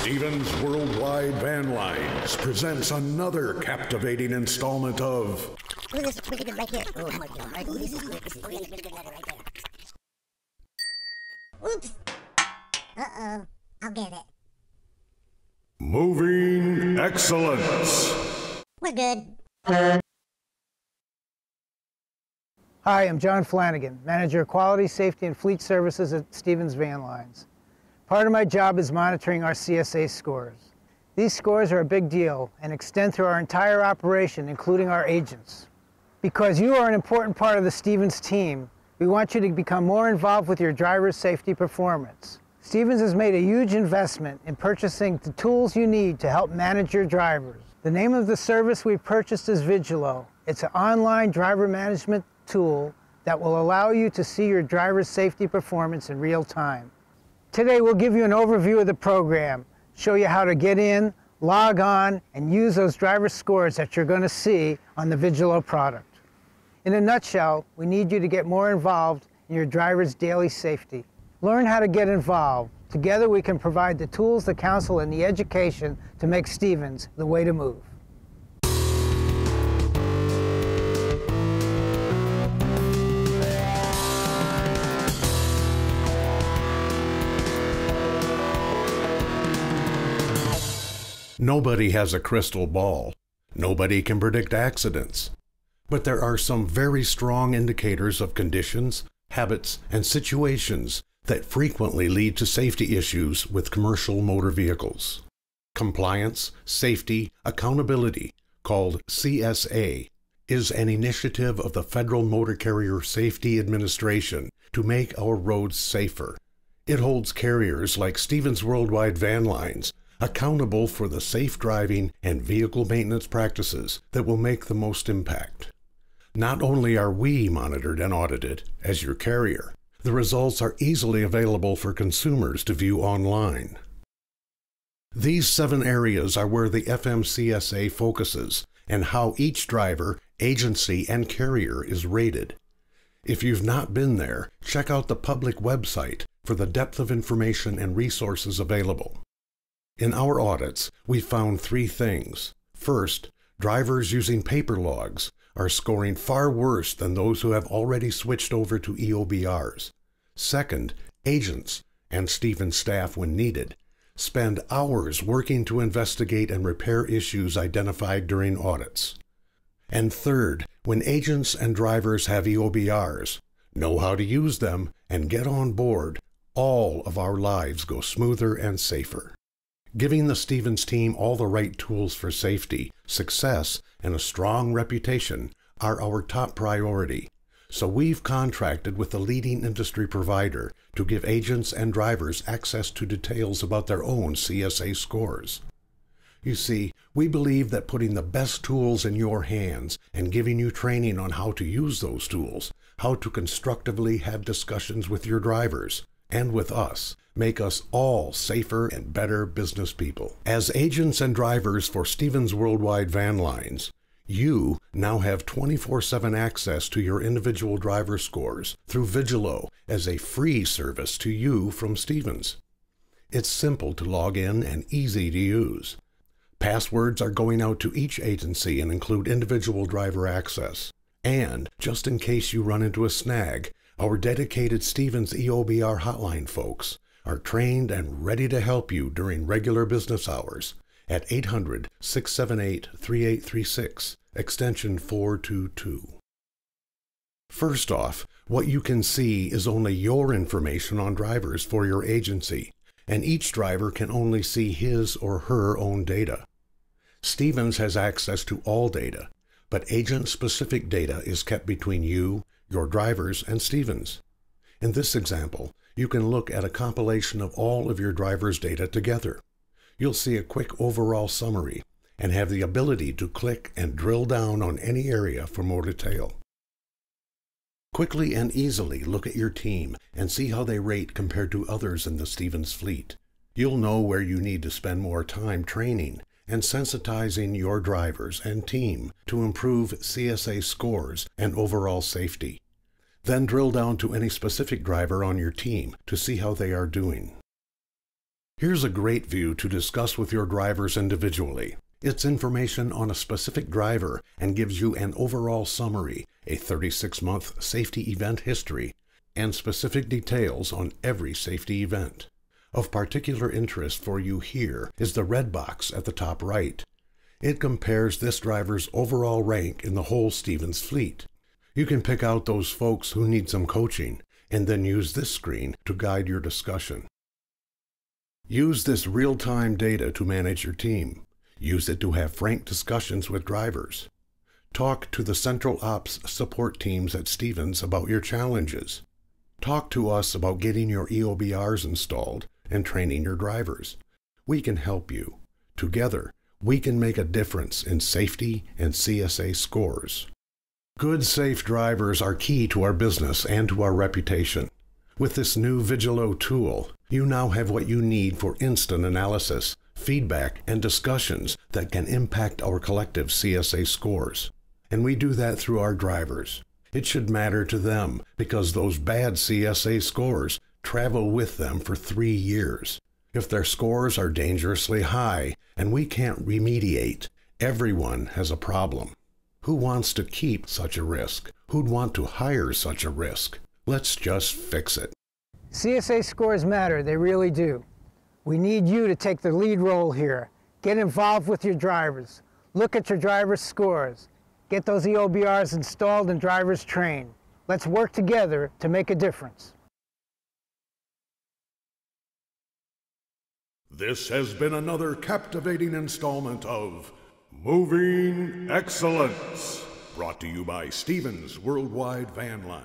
Stevens Worldwide Van Lines presents another captivating installment of... Look at this, really good right here. Oh my god, right? This is really good right there. Oops! Uh-oh, I'll get it. Moving Excellence. We're good. Hi, I'm John Flanagan, Manager of Quality, Safety, and Fleet Services at Stevens Van Lines. Part of my job is monitoring our CSA scores. These scores are a big deal and extend through our entire operation, including our agents. Because you are an important part of the Stevens team, we want you to become more involved with your driver's safety performance. Stevens has made a huge investment in purchasing the tools you need to help manage your drivers. The name of the service we've purchased is Vigillo. It's an online driver management tool that will allow you to see your driver's safety performance in real time. Today we'll give you an overview of the program, show you how to get in, log on, and use those driver scores that you're going to see on the Vigillo product. In a nutshell, we need you to get more involved in your driver's daily safety. Learn how to get involved. Together we can provide the tools, the counsel, and the education to make Stevens the way to move. Nobody has a crystal ball. Nobody can predict accidents. But there are some very strong indicators of conditions, habits, and situations that frequently lead to safety issues with commercial motor vehicles. Compliance, Safety, Accountability, called CSA, is an initiative of the Federal Motor Carrier Safety Administration to make our roads safer. It holds carriers like Stevens Worldwide Van Lines accountable for the safe driving and vehicle maintenance practices that will make the most impact. Not only are we monitored and audited as your carrier, the results are easily available for consumers to view online. These 7 areas are where the FMCSA focuses and how each driver, agency, and carrier is rated. If you've not been there, check out the public website for the depth of information and resources available. In our audits, we found 3 things. First, drivers using paper logs are scoring far worse than those who have already switched over to EOBRs. Second, agents, and Stevens staff when needed, spend hours working to investigate and repair issues identified during audits. And third, when agents and drivers have EOBRs, know how to use them, and get on board, all of our lives go smoother and safer. Giving the Stevens team all the right tools for safety, success, and a strong reputation are our top priority. So we've contracted with the leading industry provider to give agents and drivers access to details about their own CSA scores. You see, we believe that putting the best tools in your hands and giving you training on how to use those tools, how to constructively have discussions with your drivers, and with us, make us all safer and better business people. As agents and drivers for Stevens Worldwide Van Lines, you now have 24/7 access to your individual driver scores through Vigillo as a free service to you from Stevens. It's simple to log in and easy to use. Passwords are going out to each agency and include individual driver access. And, just in case you run into a snag, our dedicated Stevens EOBR hotline folks are trained and ready to help you during regular business hours at 800-678-3836, extension 422. First off, what you can see is only your information on drivers for your agency, and each driver can only see his or her own data. Stevens has access to all data, but agent-specific data is kept between you, your drivers, and Stevens. In this example, you can look at a compilation of all of your driver's data together. You'll see a quick overall summary and have the ability to click and drill down on any area for more detail. Quickly and easily look at your team and see how they rate compared to others in the Stevens fleet. You'll know where you need to spend more time training and sensitizing your drivers and team to improve CSA scores and overall safety. Then drill down to any specific driver on your team to see how they are doing. Here's a great view to discuss with your drivers individually. It's information on a specific driver and gives you an overall summary, a 36-month safety event history, and specific details on every safety event. Of particular interest for you here is the red box at the top right. It compares this driver's overall rank in the whole Stevens fleet. You can pick out those folks who need some coaching and then use this screen to guide your discussion. Use this real-time data to manage your team. Use it to have frank discussions with drivers. Talk to the central ops support teams at Stevens about your challenges. Talk to us about getting your EOBRs installed and training your drivers. We can help you. Together, we can make a difference in safety and CSA scores. Good, safe drivers are key to our business and to our reputation. With this new Vigillo tool, you now have what you need for instant analysis, feedback, and discussions that can impact our collective CSA scores. And we do that through our drivers. It should matter to them because those bad CSA scores travel with them for 3 years. If their scores are dangerously high and we can't remediate, everyone has a problem. Who wants to keep such a risk? Who'd want to hire such a risk? Let's just fix it. CSA scores matter, they really do. We need you to take the lead role here. Get involved with your drivers. Look at your drivers' scores. Get those EOBRs installed and drivers trained. Let's work together to make a difference. This has been another captivating installment of Moving Excellence, brought to you by Stevens Worldwide Van Line.